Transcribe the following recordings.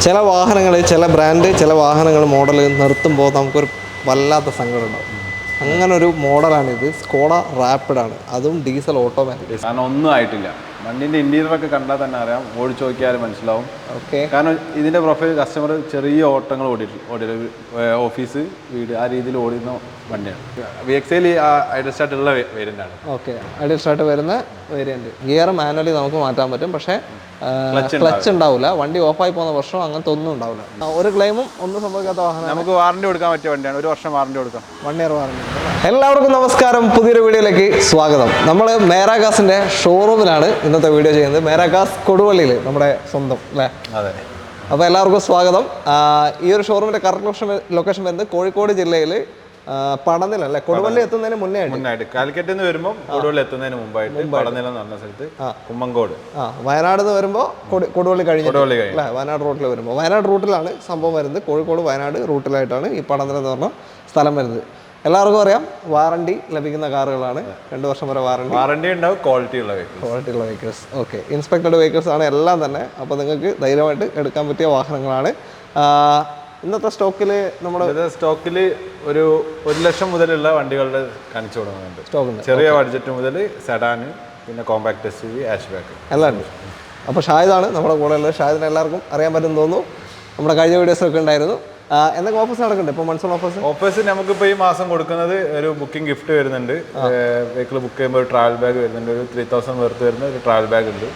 ചില വാഹനങ്ങൾ, ചില ബ്രാൻഡ്, ചില വാഹനങ്ങൾ മോഡൽ നിർത്തുമ്പോൾ നമുക്കൊരു വല്ലാത്ത സങ്കടം ഉണ്ടാവും. അങ്ങനെ ഒരു മോഡലാണിത്. സ്കോഡ റാപ്പിഡാണ്, അതും ഡീസൽ ഓട്ടോമാറ്റിക്. കാരണം ഒന്നും ആയിട്ടില്ല. വണ്ടീൻ്റെ ഇൻറ്റീരിയറൊക്കെ കണ്ടാൽ തന്നെ അറിയാം, ഓടിച്ച് നോക്കിയാൽ മനസ്സിലാവും. ഓക്കെ. കാരണം ഇതിൻ്റെ പ്രൊഫൈൽ കസ്റ്റമർ ചെറിയ ഓട്ടങ്ങൾ ഓടിയിട്ട് ഓഫീസ്, വീട് ആ രീതിയിൽ ഓടുന്ന വണ്ടിയാണ്. VXL ഐഡിയൽ സ്റ്റാർട്ട് ഉള്ള വേരിയൻ്റാണ്. ഓക്കെ, ഐഡിയൽ സ്റ്റാർട്ട് വരുന്ന വേരിയൻറ്റ്. ഗിയർ മാനുവലി നമുക്ക് മാറ്റാൻ പറ്റും, പക്ഷേ ക്ലച്ച് ഉണ്ടാവില്ല. വണ്ടി ഓഫായി പോകുന്ന പ്രശ്നം അങ്ങനത്തെ ഒന്നും ഉണ്ടാവില്ല. ഒരു ക്ലെയിമും ഒന്നും സംഭവിക്കാത്ത വാഹനം. നമുക്ക് വാറണ്ടി കൊടുക്കാൻ പറ്റിയ വണ്ടിയാണ്. 1 വർഷം വാറണ്ടി കൊടുക്കാം. 1 ഇയർ വാറണ്ടി. എല്ലാവർക്കും നമസ്കാരം, പുതിയൊരു വീഡിയോയിലേക്ക് സ്വാഗതം. നമ്മൾ മേരാകാസിൻ്റെ ഷോറൂമിലാണ് ഇന്നത്തെ വീഡിയോ ചെയ്യുന്നത്. മേരാകാസ് കൊടുവള്ളിയിൽ, നമ്മുടെ സ്വന്തം അല്ലേ? അതെ. അപ്പോൾ എല്ലാവർക്കും സ്വാഗതം. ഈ ഒരു ഷോറൂമിൻ്റെ കറക്റ്റ് ലൊക്കേഷൻ വരുന്നത് കോഴിക്കോട് ജില്ലയിൽ പടനിലല്ലേ? കൊടുവള്ളി എത്തുന്നതിന് മുന്നായിട്ട്. കാലിക്കറ്റിൽ നിന്ന് വരുമ്പോൾ കൊടുവള്ളി എത്തുന്നതിന് മുമ്പായിട്ട് പടനില എന്ന് പറഞ്ഞ സ്ഥലത്ത് കുമ്മങ്കോട്. വയനാട് നിന്ന് വരുമ്പോൾ കൊടുവള്ളി കഴിഞ്ഞു അല്ലേ? വയനാട് റൂട്ടിൽ വരുമ്പോൾ, വയനാട് റൂട്ടിലാണ് സംഭവം വരുന്നത്. കോഴിക്കോട് വയനാട് റൂട്ടിലായിട്ടാണ് ഈ പടനില എന്ന് പറഞ്ഞ സ്ഥലം വരുന്നത്. എല്ലാവർക്കും അറിയാം, വാറണ്ടി ലഭിക്കുന്ന കാറുകളാണ്. 2 വർഷം വരെ വാറണ്ടി ഉണ്ടാവും. ക്വാളിറ്റി ഉള്ള വെഹിക്കിൾസ്. ഓക്കെ, ഇൻസ്പെക്ടഡ് വെഹിക്കിൾസ് ആണ് എല്ലാം തന്നെ. അപ്പോൾ നിങ്ങൾക്ക് ധൈര്യമായിട്ട് എടുക്കാൻ പറ്റിയ വാഹനങ്ങളാണ്. ഇന്നത്തെ നമ്മുടെ സ്റ്റോക്കിൽ ഒരു 1 ലക്ഷം മുതലുള്ള വണ്ടികളുടെ കാണിച്ചു കൊടുക്കുന്നുണ്ട്. സ്റ്റോക്കുണ്ട്. ചെറിയ ബഡ്ജറ്റ് മുതൽ സെഡാന്, പിന്നെ കോമ്പാക്ട് SUV, ഹാച്ച് ബാക്ക് എല്ലാം ഉണ്ട്. അപ്പോൾ ഷാഹിദാണ് നമ്മുടെ കൂടെ ഉള്ളത്. ഷാഹിദിനെ എല്ലാവർക്കും അറിയാൻ പറ്റുമെന്ന് തോന്നുന്നു. നമ്മുടെ കഴിഞ്ഞ വീഡിയോസൊക്കെ ഉണ്ടായിരുന്നു. എന്തൊക്കെ ഓഫേഴ്സ് നടക്കുന്നുണ്ട് ഇപ്പോൾ? മൺസൂൺ ഓഫേഴ്സ് നമുക്കിപ്പോൾ ഈ മാസം കൊടുക്കുന്നത് ഒരു ബുക്കിംഗ് ഗിഫ്റ്റ് വരുന്നുണ്ട്. വെഹിക്കിൾ ബുക്ക് ചെയ്യുമ്പോൾ ഒരു ട്രാവൽ ബാഗ് വരുന്നുണ്ട്. ഒരു 3000 വർത്ത് വരുന്ന ഒരു ട്രാവൽ ബാഗ് ഉണ്ട്.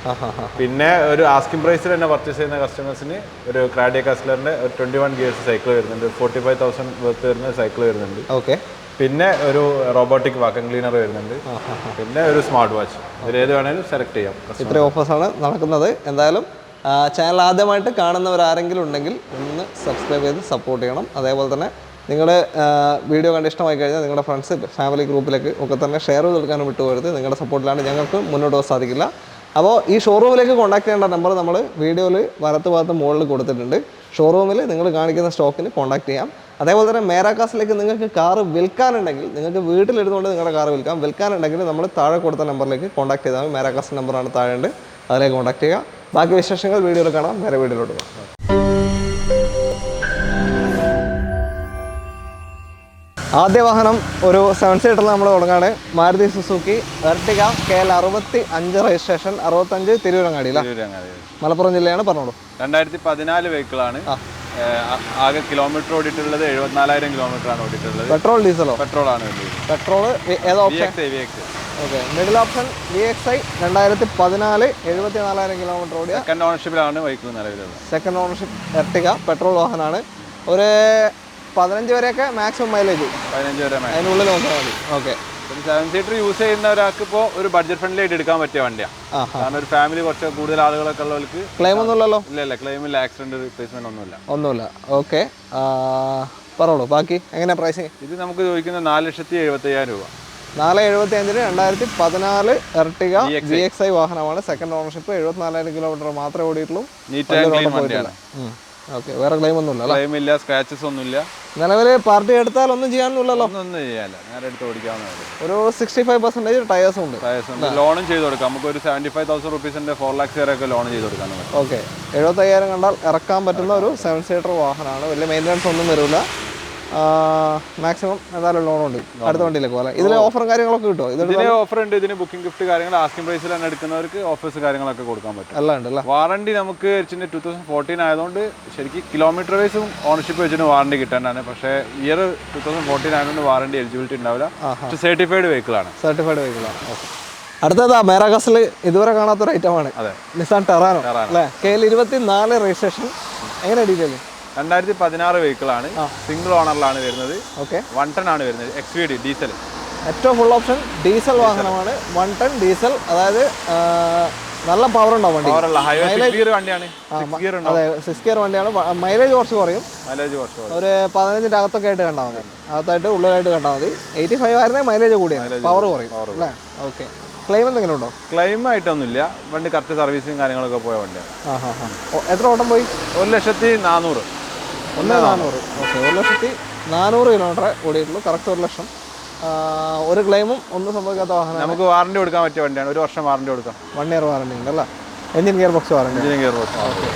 പിന്നെ ഒരു ആസ്കിംഗ് പ്രൈസിൽ തന്നെ പർച്ചേസ് ചെയ്യുന്ന കസ്റ്റമേഴ്സിന് ഒരു ക്രാഡിയക് ഹസ്ലറിന്റെ ഒരു 21 ഗിയേഴ്സ് സൈക്കിൾ വരുന്നുണ്ട്. 45,000 വർത്ത് വരുന്ന സൈക്കിൾ വരുന്നുണ്ട്. ഓക്കെ. പിന്നെ ഒരു റോബോട്ടിക് വാക്വം ക്ലീനർ വരുന്നുണ്ട്. പിന്നെ ഒരു സ്മാർട്ട് വാച്ച്. ഇതിലേത് വേണേലും സെലക്ട് ചെയ്യാം. ഇത്രയും ഓഫേഴ്സാണ് നടക്കുന്നത്. എന്തായാലും ചാനൽ ആദ്യമായിട്ട് കാണുന്നവരാരെങ്കിലും ഉണ്ടെങ്കിൽ ഒന്ന് സബ്സ്ക്രൈബ് ചെയ്ത് സപ്പോർട്ട് ചെയ്യണം. അതേപോലെ തന്നെ നിങ്ങളുടെ വീഡിയോ കണ്ട് ഇഷ്ടമായി കഴിഞ്ഞാൽ നിങ്ങളുടെ ഫ്രണ്ട്സ്, ഫാമിലി ഗ്രൂപ്പിലേക്ക് ഒക്കെ തന്നെ ഷെയർ ചെയ്ത് കൊടുക്കാനും വിട്ടുപോകരുത്. നിങ്ങളുടെ സപ്പോർട്ടിലാണ് ഞങ്ങൾക്ക് മുന്നോട്ട് പോകാൻ സാധിക്കില്ല. അപ്പോൾ ഈ ഷോറൂമിലേക്ക് കോൺടാക്ട് ചെയ്യേണ്ട നമ്പർ നമ്മൾ വീഡിയോയിൽ വലത്ത് ഭാഗത്ത് മുകളിൽ കൊടുത്തിട്ടുണ്ട്. ഷോറൂമിൽ നിങ്ങൾ കാണിക്കുന്ന സ്റ്റോക്കിന് കോൺടാക്ട് ചെയ്യാം. അതേപോലെ തന്നെ മേരാകാസിലേക്ക് നിങ്ങൾക്ക് കാറ് വിൽക്കാനുണ്ടെങ്കിൽ, നിങ്ങൾക്ക് വീട്ടിലിരുന്നുകൊണ്ട് നിങ്ങളുടെ കാറ് വിൽക്കാനുണ്ടെങ്കിൽ നമ്മൾ താഴെ കൊടുത്ത നമ്പറിലേക്ക് കോൺടാക്ട് ചെയ്താൽ മതി. മേരാകാസ് നമ്പറാണ് താഴെ ഉണ്ട്, അതിലേക്ക് കോൺടാക്ട് ചെയ്യുക. ബാക്കി വിശേഷങ്ങൾ വീഡിയോയിൽ കാണാം. വേറെ വീഡിയോയിലോട്ട് പോകാം. ആദ്യ വാഹനം ഒരു 7 സീറ്ററിൽ നമ്മൾ തുടങ്ങാണ്. Maruti Suzuki Ertiga KL 65 registration, 65 തിരൂരങ്ങാടി, മലപ്പുറം ജില്ലയാണ്. പറഞ്ഞോളൂ. 2014 വെഹിക്കിളാണ്. ആകെ കിലോമീറ്റർ ഓടിയിട്ടുള്ളത് 74,000 കിലോമീറ്റർ ആണ് ഓടിയിട്ടുള്ളത്. പെട്രോൾ ഡീസലോ? പെട്രോൾ ആണ്. പെട്രോൾ ഏതാ option? Okay, middle option VXI 2014, 74,000 kilometre ഓടിയ. സെക്കൻഡ് ഓണർഷിപ്പിലാണ് വെഹിക്കിൾ നിലവിലുള്ളത്. സെക്കൻഡ് ഓണർഷിപ്പ് എർട്ടിഗ പെട്രോൾ വാഹനമാണ്. ഒരു 15 വരെയൊക്കെ മാക്സിമം മൈലേജ്, 15 വരെ അതിനുള്ളിൽ നോക്കിയാൽ മതി. ഓക്കെ. 7 സീറ്റർ യൂസ് ചെയ്യുന്ന ഒരാൾക്ക് ഇപ്പോൾ ഒരു ബഡ്ജറ്റ് ഫ്രണ്ട്ലി ആയിട്ട് എടുക്കാൻ പറ്റിയ വണ്ടിയാണ്. കാരണം ഒരു ഫാമിലി കുറച്ച് കൂടുതൽ ആളുകളൊക്കെ ഉള്ളവർക്ക് ക്ലെയിം ഒന്നും ഇല്ലല്ലോ? ഇല്ല, ക്ലെയിമില്ല, ആക്സിഡന്റ് റീപ്ലേസ്മെന്റ് ഒന്നുമില്ല. ഓക്കെ, പറഞ്ഞോളൂ ബാക്കി. എങ്ങനെയാണ് പ്രൈസിങ്? ഇത് നമുക്ക് ചോദിക്കുന്നത് 4,75,000 രൂപ. 4,75,000 2014 എർട്ടിഗ VXI വാഹനമാണ്. സെക്കൻഡ് ഓണർഷിപ്പ്, 74,000 കിലോമീറ്റർ മാത്രമേ ഓടിയിട്ടുള്ളൂ. ഓക്കെ, വേറെ ക്ലെയിം ഒന്നുമില്ല? ക്ലെയിം ഇല്ല, സ്ക്രാച്ചസ് ഒന്നുമില്ല. നിലവിൽ പാർട്ടി എടുത്താൽ ഒന്നും ചെയ്യാനൊന്നുമില്ലല്ലോ? ഒന്നും ചെയ്യാനില്ല, നേരെ എടുത്ത് ഓടിക്കാവുന്നതാണ്. ഒരു 65% ടയേഴ്സും ഉണ്ട്. ലോണും ചെയ്ത് കൊടുക്കാം. നമുക്ക് ഒരു 75,000 റുപ്പീസിന്റെ 4 lakhs വരെയൊക്കെ ലോൺ ചെയ്ത് കൊടുക്കാൻ. ഓക്കെ, 75,000 കണ്ടാൽ ഇറക്കാൻ പറ്റുന്ന ഒരു 7 സീറ്റർ വാഹനമാണ്. വലിയ മെയിൻ്റനൻസ് ഒന്നും വരില്ല. മാക്സിമം എന്തായാലും ലോൺ ഉണ്ട്. അടുത്ത വണ്ടിയിലേക്ക് പോലെ ഇതിൽ ഓഫറും കാര്യങ്ങളൊക്കെ കിട്ടുമോ? ഇതിന് ഓഫർ ഉണ്ട്. ഇതിന് ബുക്കിംഗ് ഗിഫ്റ്റ് കാര്യങ്ങൾ, ആസ്കിംഗ് പ്രൈസിൽ തന്നെ എടുക്കുന്നവർക്ക് ഓഫേഴ്സ് കാര്യങ്ങളൊക്കെ കൊടുക്കാൻ പറ്റും. എല്ലാം ഉണ്ട്. വാറണ്ടി നമുക്ക് 2014 ആയതുകൊണ്ട് ശരിക്കും കിലോമീറ്റർ വൈസും ഓണർഷിപ്പ് വെച്ചിട്ട് വാറണ്ടി കിട്ടാനാണ്. പക്ഷേ ഇയർ 2014 ആയതുകൊണ്ട് വാറണ്ടി എലിജിബിലിറ്റി ഉണ്ടാവില്ല. സർട്ടിഫൈഡ് വെഹിക്കിളാണ്. ഓക്കെ. അടുത്തതാ മേരാകാസിൽ ഇതുവരെ കാണാത്തൊരു ഐറ്റമാണ്. അതെ, നിസാൻ ടെറാനോ അല്ലേ? KL 24 registration. എങ്ങനെ ഡീറ്റെയിൽ? 2016 വെഹിക്കിളാണ്. സിംഗിൾ ഓണറിലാണ് വരുന്നത്. ഓക്കെ, 1 ടൺ ആണ് വരുന്നത്. XVD ഡീസൽ, ഏറ്റവും ഫുൾ ഓപ്ഷൻ ഡീസൽ വാഹനമാണ്. 1 ടൺ ഡീസൽ, അതായത് നല്ല പവർ ഉണ്ടാവും വണ്ടി. അതെ, 6 ഗിയർ വണ്ടിയാണ്. മൈലേജ് കുറച്ച് കുറയും. ഒരു 15 അകത്തൊക്കെ ആയിട്ട് കണ്ടാൽ മതി. അകത്തായിട്ട് ഉള്ളിലായിട്ട് കണ്ടാൽ മതി. 85 ആയിരുന്നേ മൈലേജ് കൂടിയാണ്, പവർ കുറയും അല്ലേ? ഓക്കെ. ക്ലെയിം എന്തെങ്കിലും ഉണ്ടോ? ക്ലെയിം ആയിട്ടൊന്നുമില്ല. വണ്ടി കറക്റ്റ് സർവീസും കാര്യങ്ങളൊക്കെ പോയ വണ്ടിയാണ്. എത്ര ഓട്ടം പോയി? 1,400,000. 1,400,000. ഓക്കെ, 1,400,000 കിലോമീറ്റർ ഓടിയിട്ടുള്ളൂ. കറക്റ്റ് 1 ലക്ഷം. ഒരു ക്ലെയിമും ഒന്നും സംഭവിക്കാത്ത വാഹനം. നമുക്ക് വാറണ്ടി കൊടുക്കാൻ പറ്റിയ വണ്ടിയാണ്. 1 വർഷം വാറണ്ടി കൊടുക്കാം. 1 ഇയർ വാറണ്ടി ഉണ്ടല്ലോ. Engine gear box warranty. Engine gear box. Okay.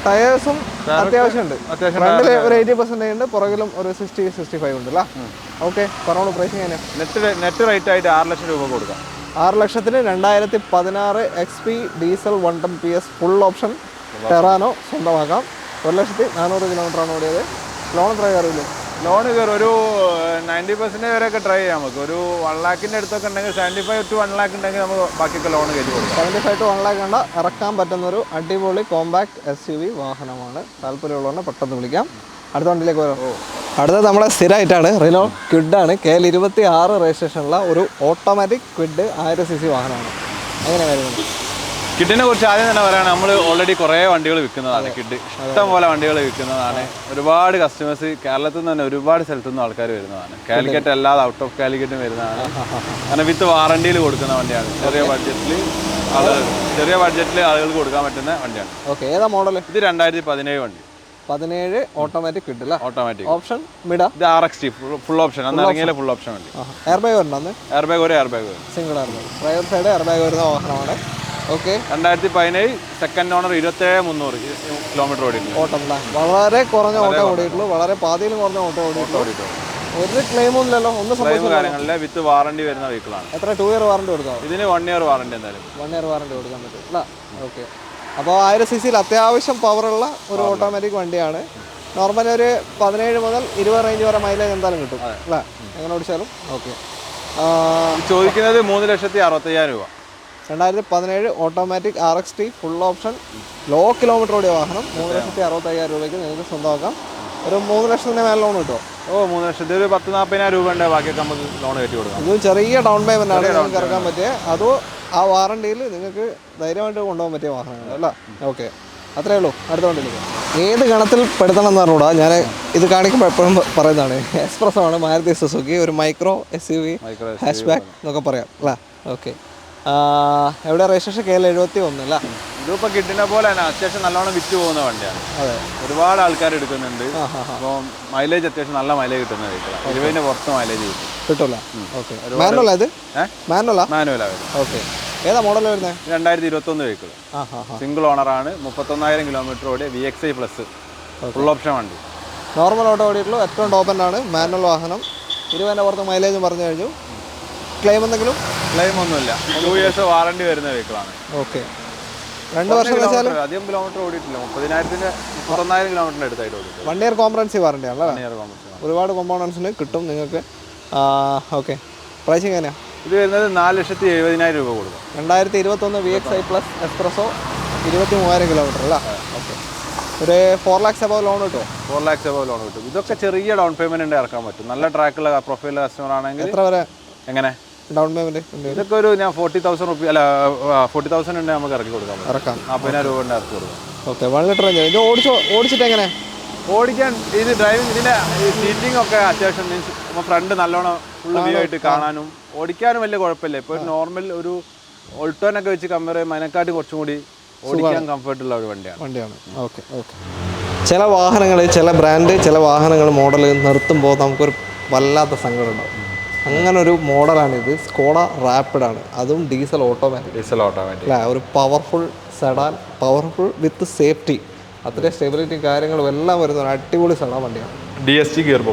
ടയേഴ്സും അത്യാവശ്യമുണ്ട്. അത്യാവശ്യം ഫ്രണ്ടിൽ ഒരു 80% ഉണ്ട്, പുറകിലും ഒരു 60-65 ഉണ്ട് അല്ലേ? ഓക്കെ, പറഞ്ഞോളൂ. പ്രൈസിങ് എങ്ങനെയാണ്? നെറ്റ് റേറ്റ് ആയിട്ട് 6 ലക്ഷം രൂപ കൊടുക്കാം. 6 ലക്ഷത്തിന് 2016 XP diesel 110 PS full option Terrano സ്വന്തമാക്കാം. 1,400,000 കിലോമീറ്ററാണ് ഓടിയത്. ലോൺ എത്ര കയറില്ലേ? ലോൺ കയറും ഒരു 90% വരെയൊക്കെ ട്രൈ ചെയ്യാം. നമുക്ക് ഒരു 1 ലാഖിൻ്റെ അടുത്തൊക്കെ ഉണ്ടെങ്കിൽ 75 to 1 ലാഖ് ഉണ്ടെങ്കിൽ നമുക്ക് ബാക്കിയൊക്കെ ലോൺ കയറ്റി കൊടുക്കാം. 75 to 1 ലാഖ് കണ്ട ഇറക്കാൻ പറ്റുന്ന ഒരു അടിപൊളി കോമ്പാക്ട് SUV വാഹനമാണ്. താല്പര്യമുള്ളവരെ പെട്ടെന്ന് വിളിക്കാം. അടുത്ത വണ്ടിയിലേക്ക് വരാം. അടുത്തത് നമ്മളെ സ്ഥിരമായിട്ടാണ് റിനോ ക്വിഡാണ്. KL 26 രജിസ്ട്രേഷനുള്ള ഒരു ഓട്ടോമാറ്റിക് ക്വിഡ് 1000 cc വാഹനമാണ്. എങ്ങനെ കാര്യങ്ങൾ? കിഡിനെ കുറിച്ച് ആദ്യം തന്നെ പറയുകയാണ്, നമ്മൾ ഓൾറെഡി കുറേ വണ്ടികൾ വിൽക്കുന്നതാണ്. കിഡ് ഇഷ്ടം പോലെ വണ്ടികൾ വിൽക്കുന്നതാണ്. ഒരുപാട് കസ്റ്റമേഴ്സ് കേരളത്തിൽ നിന്ന് തന്നെ ഒരുപാട് സ്ഥലത്തു നിന്ന് ആൾക്കാർ വരുന്നതാണ്. കാലിക്കറ്റ് അല്ലാതെ ഔട്ട് ഓഫ് കാലിക്കറ്റും വരുന്നതാണ്. അങ്ങനെ വിത്ത് വാറണ്ടിയിൽ കൊടുക്കുന്ന വണ്ടിയാണ്. ചെറിയ ബഡ്ജറ്റിൽ ആളുകൾക്ക് കൊടുക്കാൻ പറ്റുന്ന വണ്ടിയാണ്. ഓക്കെ, ഏതാ മോഡൽ? ഇത് 2017 വണ്ടി. 17 ഓട്ടോമാറ്റിക് കിഡ് അല്ലേ? ഓട്ടോമാറ്റിക് ഓപ്ഷൻ മിഡ. ഇത് RXT ഫുൾ ഓപ്ഷൻ. അന്ന് ഇറങ്ങിയാൽ ഫുൾ ഓപ്ഷൻ വണ്ടി. എയർ ബാഗ് വരണം. എയർ ബാഗ് ഒരു എയർ ബാഗ് വരും. Single air bag, driver side air bag വരുന്ന വാഹനമാണ്. ഓക്കെ, 2017 സെക്കൻഡ് ഓണർ 27,300 കിലോമീറ്റർ ഓടിയിട്ടുണ്ട്. ഓട്ടം വളരെ കുറഞ്ഞ ഓട്ടോ ഓടിയിട്ടുള്ളൂ. വളരെ പാതിയിലും കുറഞ്ഞ ഓട്ടോ ഓടിയിട്ടുള്ളൂ. ഒരു ക്ലെയിമും ഇല്ലല്ലോ, ഒന്നും കാര്യങ്ങളില്ല. വിത്ത് വാറണ്ടി വരുന്ന വെഹിക്കിളാണ്. എത്ര 2 ഇയർ വാറണ്ടി കൊടുക്കാം? ഇതിന് 1 ഇയർ വാറണ്ടി എന്തായാലും 1 ഇയർ വാറണ്ടി കൊടുക്കാൻ പറ്റും അല്ല? ഓക്കെ, അപ്പോൾ 1000 cc അത്യാവശ്യം പവറുള്ള ഒരു ഓട്ടോമാറ്റിക് വണ്ടിയാണ്. നോർമലി ഒരു 17 മുതൽ 20 റേഞ്ച് വരെ മൈലേജ് എന്തായാലും കിട്ടും അല്ലേ? എങ്ങനെ ഓടിച്ചാലും. ഓക്കെ, ചോദിക്കുന്നത് 3,65,000 രൂപ. 2017 automatic RXT full option low kilometre ഓടിയ വാഹനം 3,65,000 രൂപയ്ക്ക് നിങ്ങൾക്ക് സ്വന്തമാക്കാം. ഒരു 3 ലക്ഷത്തിന് മേലെ ലോൺ കിട്ടുമോ? 3 ലക്ഷത്തിൽ ഒരു 10,40,000 രൂപ ഉണ്ട്. ബാക്കിയൊക്കെ നമുക്ക് ലോൺ കയറ്റി കൊടുക്കാം. ഇത് ചെറിയ ഡൗൺ പേയ്മെന്റ് ആണ് നിങ്ങൾക്ക് ഇറക്കാൻ പറ്റിയ. അതോ ആ വാറണ്ടിയിൽ നിങ്ങൾക്ക് ധൈര്യമായിട്ട് കൊണ്ടുപോകാൻ പറ്റിയ വാഹനങ്ങൾ അല്ല? ഓക്കെ, അത്രേ ഉള്ളൂ. അടുത്ത വണ്ടിയിലേക്ക് ഏത് ഗണത്തിൽ പെടുത്തണം എന്ന് പറഞ്ഞുകൂടാ. ഞാൻ ഇത് കാണിക്കുമ്പോൾ എപ്പോഴും പറയുന്നതാണ്, എക്സ്പ്രസ് ആണ് മാരുതി സുസുക്കി. ഒരു മൈക്രോ SUV ഹാഷ് ബാക്ക് എന്നൊക്കെ പറയാം അല്ല? ഓക്കെ, എവിടെ രജിസ്ട്രേഷൻ? KL 71 അല്ല? ഇതിപ്പോൾ കിഡിനെ പോലെ തന്നെ അത്യാവശ്യം നല്ലോണം വിറ്റ് പോകുന്ന വണ്ടിയാണ്. അതെ, ഒരുപാട് ആൾക്കാർ എടുക്കുന്നുണ്ട്. അപ്പോൾ മൈലേജ് അത്യാവശ്യം നല്ല മൈലേജ് കിട്ടുന്ന വെഹിക്കിളാണ്. 20ന് പുറത്ത് മൈലേജ് കിട്ടില്ല. ഓക്കെ, മാനുവലാ ഇത്? മാനുവലാ വരും. ഓക്കെ, ഏതാ മോഡൽ വരുന്നത്? 2021 വെഹിക്കിൾ. സിംഗിൾ ഓണറാണ്. 31,000 കിലോമീറ്റർ ഓടിയ VXI പ്ലസ് ഫുൾ ഓപ്ഷൻ വണ്ടി. നോർമൽ ഓട്ടോ ഓടിയിട്ടുള്ളൂ. ഏറ്റവും ടോപ്പ് എൻഡാണ്. മാനുവൽ വാഹനം. 20ന് പുറത്ത് മൈലേജ് പറഞ്ഞു കഴിഞ്ഞു. ക്ലെയിം എന്തെങ്കിലും? ക്ലെയിം ഒന്നുമില്ല. 2 ഇയേഴ്സ് വാറണ്ടി വരുന്ന വെഹിക്കിളാണ്. ഓക്കെ, 2 വർഷം വെച്ചാൽ അധികം കിലോമീറ്റർ ഓടിയിട്ടില്ല. 31,000 കിലോമീറ്ററിന് അടുത്തായിട്ട് ഓടിയിട്ടുണ്ട്. 1 ഇയർ കോംപ്രഹെൻസീവ് വാറണ്ടി ആണല്ലേ? 1 ഇയർ കോമ്പൻസേഷൻ. ഒരുപാട് കോമ്പോണൻസിന് കിട്ടും നിങ്ങൾക്ക്. ഓക്കെ, പ്രൈസിങ് എങ്ങനെയാണ്? ഇത് വരുന്നത് 4,70,000 രൂപ കൊടുക്കും. 2021 VXI പ്ലസ് എക്സ്പ്രസോ 23,000 കിലോമീറ്റർ അല്ല? ഓക്കെ, ഒരു 4 lakhs above ലോൺ കിട്ടുമോ? 4 lakhs above ലോൺ കിട്ടും. ഇതൊക്കെ ചെറിയ ഡൗൺ പേയ്മെന്റ് ഉണ്ട് ഇറക്കാൻ പറ്റും. നല്ല ട്രാക്കുള്ള പ്രൊഫൈലുള്ള കസ്റ്റമർ ആണെങ്കിൽ. എത്ര വരെ എങ്ങനെ ഡൗൺ പേയ്മെന്റ്? ഇതൊക്കെ ഒരു ഞാൻ 40,000 രൂപ അല്ല 40,000 ഉണ്ട് നമുക്ക് ഇറക്കി കൊടുക്കാം. ഇറക്കാം. 40,000 രൂപ ഉണ്ട് ഇറക്കി കൊടുക്കാം. Okay, 1 litre range. ഇത് ഓടിച്ചിട്ട് എങ്ങനെ? ഓടിക്കാൻ ഇത് ഡ്രൈവിംഗ് ഇതിൻ്റെ സീറ്റിംഗ് ഒക്കെ അത്യാവശ്യം മീൻസ് നമ്മൾ ഫ്രണ്ട് നല്ലോണം ഫുൾ വ്യൂ ആയിട്ട് കാണാനും ഓടിക്കാനും വലിയ കുഴപ്പമില്ല. ഇപ്പോൾ ഒരു നോർമൽ ഒരു ഓൾട്ടോനൊക്കെ വെച്ച് കമ്പയർ ചെയ്യുമ്പോൾ അതിനെക്കാട്ടി കുറച്ചും കൂടി ഓടിക്കാൻ കംഫർട്ടുള്ള ഒരു വണ്ടിയാണ്. ഓക്കെ, ചില വാഹനങ്ങൾ, ചില ബ്രാൻഡ്, ചില വാഹനങ്ങൾ മോഡൽ നിർത്തുമ്പോൾ നമുക്കൊരു വല്ലാത്ത സങ്കടം ഉണ്ടാവും. അങ്ങനെ ഒരു മോഡലാണിത്. സ്കോഡ റാപ്പിഡാണ്, അതും ഡീസൽ ഓട്ടോമാറ്റിക് അല്ല? ഒരു പവർഫുൾ സെഡാൻ, പവർഫുൾ വിത്ത് സേഫ്റ്റി, അത്രയും സ്റ്റെബിലിറ്റി കാര്യങ്ങളും എല്ലാം വരുന്ന ഒരു അടിപൊളി സെഡാൻ വണ്ടിയാണ്. DSG ഗിയർ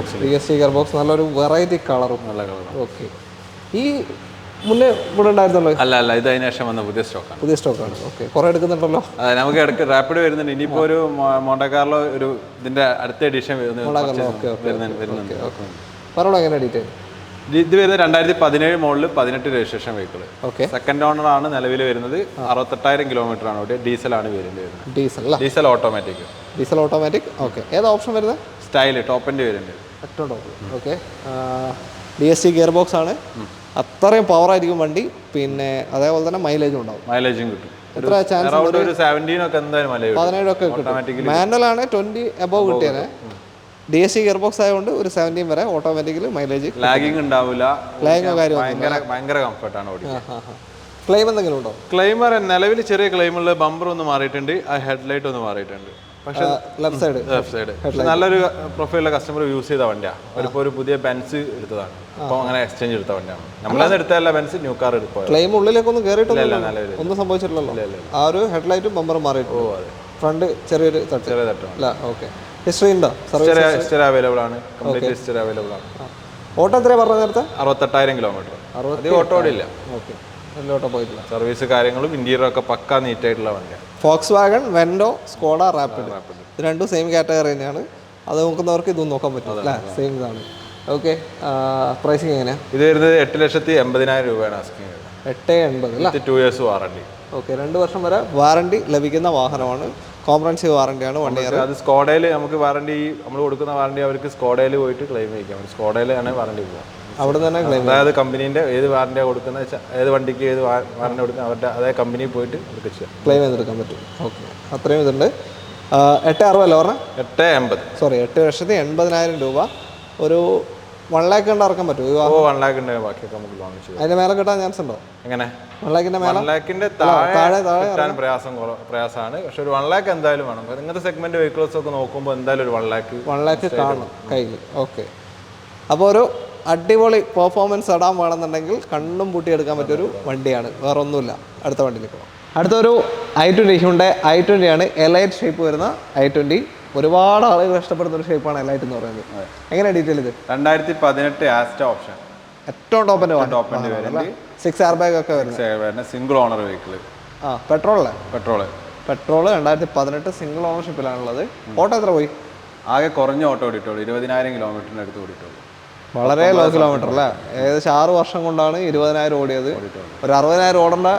ബോക്സ്, നല്ലൊരു വെറൈറ്റി കളറും. നല്ല കളർ. ഓക്കെ, ഈ മുന്നേ ഇവിടെ ഉണ്ടായിരുന്നല്ലോ? അല്ല, ഇത് അതിന് ശേഷം വന്ന പുതിയ സ്റ്റോക്കാണ്. ഓക്കെ, കുറേ എടുക്കുന്നുണ്ടല്ലോ. അതെ, നമുക്ക് ഇടയ്ക്ക് റാപ്പിഡ് വരുന്നുണ്ട്. ഇനിയിപ്പോൾ ഒരു മോണ്ടക്കാർലോ ഒരു ഇതിന്റെ അടുത്ത എഡിഷൻ വരുന്നുണ്ട്. പറഞ്ഞോളൂ, എങ്ങനെ ഡീറ്റെയിൽ? ഇത് വരുന്നത് 2017 model 18 registration vehicle. Okay, second owner ആണ് നിലവിൽ വരുന്നത്. 68,000 കിലോമീറ്റർ ആണ് ഓടിയത്. ഡീസലാണ് വരുന്നത്. Diesel automatic. ഓക്കെ, ഏതാ ഓപ്ഷൻ വരുന്നത്? സ്റ്റൈൽ ടോപ്പ് എൻഡ് വരുന്നുണ്ട്. ഏറ്റവും top. Okay, DSG gear box ആണ്. അത്രയും പവർ ആയിരിക്കും വണ്ടി. പിന്നെ അതേപോലെ തന്നെ മൈലേജും കിട്ടും. എത്ര ചാൻസ്? ഒരു 17 ഒക്കെ എന്തായാലും 17 ഒക്കെ കിട്ടും. മാനുവൽ ആണ് 20 above കിട്ടിയത്. DSG ഗിയർ ബോക്സ് ആയതുകൊണ്ട് ഒരു 17 വരെ ഓട്ടോമാറ്റിക്കലി മൈലേജ്. ലാഗിങ് ഉണ്ടാവില്ല. ഭയങ്കര കംഫർട്ടാണ് ഓടിക്കാൻ. ക്ലെയിം എന്തെങ്കിലും ഉണ്ടോ? ക്ലെയിമർ നിലവിൽ ചെറിയ ക്ലെയിമുള്ള ബമ്പർ ഒന്ന് മാറിയിട്ടുണ്ട്. ആ ഹെഡ്ലൈറ്റ് ഒന്ന് മാറിയിട്ടുണ്ട്. പക്ഷേ ലെഫ്റ്റ് സൈഡ് നല്ലൊരു പ്രൊഫൈലുള്ള കസ്റ്റമർ യൂസ് ചെയ്ത വണ്ടിയാണ്. അവരിപ്പോൾ ഒരു പുതിയ ബെൻസ് എടുത്തതാണ്. അപ്പോൾ അങ്ങനെ എക്സ്ചേഞ്ച് എടുത്ത വണ്ടിയാണ്. നമ്മളത് എടുത്തല്ല ബെൻസ്, ന്യൂ കാർ എടുത്തത്. ക്ലെയിം ഉള്ളിലേക്കൊന്നും കയറിയിട്ടില്ല, ഒന്നും സംഭവിച്ചിട്ടില്ലല്ലോ. ആ ഒരു ഹെഡ്ലൈറ്റും ബമ്പറും മാറിയിട്ടുണ്ട്. ഫ്രണ്ട് ചെറിയൊരു തട്ട് ചെറിയ തട്ടാണ്. അല്ല ഓക്കെ. ഹിസ്റ്ററി ഉണ്ടോ? സർവീസ് ഹിസ്റ്ററി അവൈലബിൾ ആണ്. കംപ്ലീറ്റ് ഹിസ്റ്ററി അവൈലബിൾ ആണ്. ഓട്ടോ എത്രയാണ് പറഞ്ഞത് നേരത്തെ? 68,000 കിലോമീറ്റർ. അത് ഓട്ടോ ഓടില്ല. ഓക്കെ, വലിയ ഓട്ടോ പോയിട്ടില്ല. സർവീസ് കാര്യങ്ങളും ഇന്റീരിയർ ഒക്കെ പക്കാ നീറ്റായിട്ടുള്ള വണ്ടിയാണ്. Volkswagen, Vento, Skoda, Rapid ഇത് രണ്ടും സെയിം കാറ്റഗറി തന്നെയാണ്. അത് നോക്കുന്നവർക്ക് ഇതൊന്നും നോക്കാൻ പറ്റും അല്ലേ? സെയിം ഇതാണ്. ഓക്കെ, പ്രൈസിങ് എങ്ങനെയാണ്? ഇത് വരുന്നത് 8,80,000 രൂപയാണ് ആസ്കിങ്. 880 അല്ലേ? 2 years വാറണ്ടി. ഓക്കെ, 2 വർഷം വരെ വാറണ്ടി ലഭിക്കുന്ന വാഹനമാണ്. കോംപ്രഹെൻസീവ് വാറണ്ടിയാണ് 1 ഇയർ. അത് സ്കോഡയിൽ നമുക്ക് വാറണ്ടി, നമ്മൾ കൊടുക്കുന്ന വാറണ്ടി അവർക്ക് സ്കോഡയിൽ പോയിട്ട് ക്ലെയിം ചെയ്യിക്കാം. സ്കോഡയിലാണ് വാറണ്ടി പോകുക. അവിടെ തന്നെ ക്ലെയിം, അതായത് കമ്പനീൻ്റെ ഏത് വാറണ്ടിയാണ് കൊടുക്കുന്നത് വെച്ചാൽ, ഏത് വണ്ടിക്ക് ഏത് വാറണ്ടി കൊടുക്കുന്നത് അവരുടെ അതേ കമ്പനിയിൽ പോയിട്ട് അവർക്ക് ചെയ്യാം, ക്ലെയിം ചെയ്തെടുക്കാൻ പറ്റും. ഓക്കെ, അത്രയും ഇതുണ്ട്. 860 അല്ലേ പറഞ്ഞാൽ? 880. സോറി, 8,80,000 രൂപ. ഒരു 1 lakh കണ്ട് ഇറക്കാൻ പറ്റുമോ? 1 lakh ഉണ്ട്. ബാക്കിയൊക്കെ നമുക്ക് ലോൺ ചെയ്യും. അതിൻ്റെ മേലെ കിട്ടാൻ ചാൻസ് ഉണ്ടോ? എങ്ങനെ? 1 lakhന്റെ മേലെ? 1 lakhന്റെ താഴെ കിട്ടാൻ പ്രയാസമാണ്. പക്ഷെ ഒരു 1 lakh എന്തായാലും വേണം. ഇങ്ങനത്തെ സെഗ്മെന്റ് വെഹിക്കിൾസ് ഒക്കെ നോക്കുമ്പോൾ എന്തായാലും ഒരു 1 lakh കാണും കയ്യിൽ. ഓക്കെ, അപ്പോൾ ഒരു അടിപൊളി പെർഫോമൻസ് ഇടാൻ വേണമെന്നുണ്ടെങ്കിൽ കണ്ണും പൂട്ടി എടുക്കാൻ പറ്റിയൊരു വണ്ടിയാണ്. വേറെ ഒന്നുമില്ല. അടുത്ത വണ്ടിയിലേക്ക് പോകാം. അടുത്തൊരു i20 ഹ്യുണ്ടായി i20 ആണ്. എലൈറ്റ് ഷേപ്പ് വരുന്ന i20. ഒരുപാട് ആളുകൾ ഇഷ്ടപ്പെടുന്ന ഒരു ഷേപ്പാണ് എലൈറ്റ് എന്ന് പറയുന്നത്. എങ്ങനെയാണ് ഡീറ്റെയിൽ ഇത്? 2018 ആസ്റ്റ ഓപ്ഷൻ, ഏറ്റവും ടോപ്പിൻ്റെ 6 എയർ ബാഗ് ഒക്കെ വരുന്നത് സിംഗിൾ ഓണർ വെഹിക്കിൾ. പെട്രോളല്ലേ? പെട്രോൾ 2018 സിംഗിൾ ഓണർഷിപ്പിലാണുള്ളത്. ഓട്ടോ എത്ര പോയി? ആകെ കുറഞ്ഞ ഓട്ടോ ഓടിയിട്ടുള്ളൂ. 20,000 കിലോമീറ്ററിന് അടുത്ത് ഓടിയിട്ടുള്ളൂ. വളരെ ലോ കിലോമീറ്റർ അല്ലേ? ഏകദേശം 6 വർഷം കൊണ്ടാണ് 20,000 ഓടിയത്. ഒരു 60,000 ഓടേണ്ട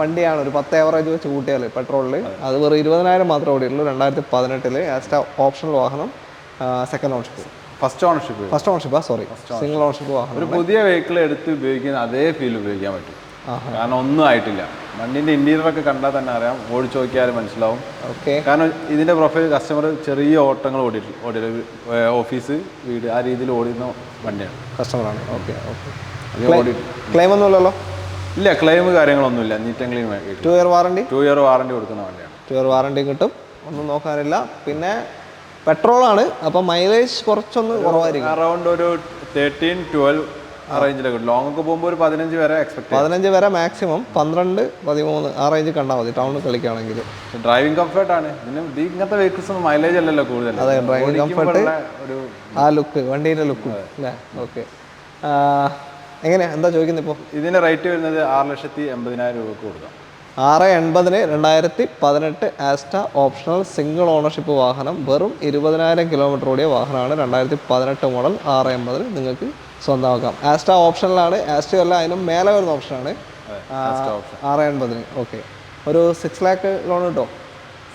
വണ്ടിയാണ്. ഒരു 10 ആവറേജ് വെച്ച് കൂട്ടിയാൽ പെട്രോളിൽ അത് വെറും 20,000 മാത്രമേ ഓടിയുള്ളൂ. 2018 ആസ്റ്റ ഓപ്ഷണൽ വാഹനം, second ownership. First ownership sorry, single ownership വാഹനം. ഒരു പുതിയ വെഹിക്കിൾ എടുത്ത് ഉപയോഗിക്കുന്ന അതേ ഫീൽ ഉപയോഗിക്കാൻ പറ്റും. കാരണം ഒന്നും ആയിട്ടില്ല. വണ്ടിന്റെ ഇന്റീരിയർ ഒക്കെ കണ്ടാൽ തന്നെ അറിയാം, ഓടിച്ചു നോക്കിയാൽ മനസ്സിലാവും. ഓക്കെ, കാരണം ഇതിന്റെ പ്രൊഫൈൽ കസ്റ്റമർ ചെറിയ ഓട്ടങ്ങൾ ഓഫീസ്, വീട് ആ രീതിയിൽ ഓടുന്ന വണ്ടിയാണ് കസ്റ്റമറാണ്. ഓക്കെ, ക്ലെയിം ഒന്നുമില്ലല്ലോ? ഇല്ല, ക്ലെയിം കാര്യങ്ങളൊന്നുമില്ല. Neat and clean. 2 year warranty കൊടുക്കുന്ന വണ്ടിയാണ്. 2 ഇയർ വാറണ്ടി കിട്ടും, ഒന്നും നോക്കാനില്ല. പിന്നെ പെട്രോളാണ്, അപ്പം മൈലേജ് കുറച്ചൊന്ന് കുറവായിരിക്കും. അറൗണ്ട് ഒരു 13-12 ആ റേഞ്ചിലൊക്കെ. ലോങ് ഒക്കെ പോകുമ്പോൾ ഒരു 15 വരെ എക്സ്പെക്ട് 15 വരെ മാക്സിമം. 12-13 ആ റേഞ്ച് കണ്ടാൽ മതി ടൗണിൽ കളിക്കുകയാണെങ്കിൽ. ഡ്രൈവിംഗ് കംഫർട്ട് ആണ്. പിന്നെ ഇങ്ങനത്തെ വെഹിക്കിൾസ് ഒന്നും മൈലേജ് അല്ലല്ലോ കൂടുതൽ. അതെ, ഡ്രൈവിംഗ് കംഫർട്ട്, ആ ലുക്ക്, വണ്ടീൻ്റെ ലുക്കും അല്ലേ? ഓക്കെ, എങ്ങനെയാ, എന്താ ചോദിക്കുന്നത് ഇപ്പോൾ? ഇതിന്റെ റേറ്റ് വരുന്നത് 6,80,000 രൂപക്ക് കൊടുക്കാം. 680-ന് 2018 ആസ്റ്റ ഓപ്ഷണൽ സിംഗിൾ ഓണർഷിപ്പ് വാഹനം. വെറും 20,000 കിലോമീറ്റർ ഓടിയ വാഹനമാണ്. 2018 മോഡൽ. 680-ന് നിങ്ങൾക്ക് സ്വന്തമാക്കാം. ആസ്റ്റ ഓപ്ഷനിലാണ്. ആസ്റ്റ അല്ല, അതിനും മേലെ വരുന്ന ഓപ്ഷനാണ് 680-ന്. ഓക്കെ, ഒരു 6 lakh ലോൺ കിട്ടുമോ?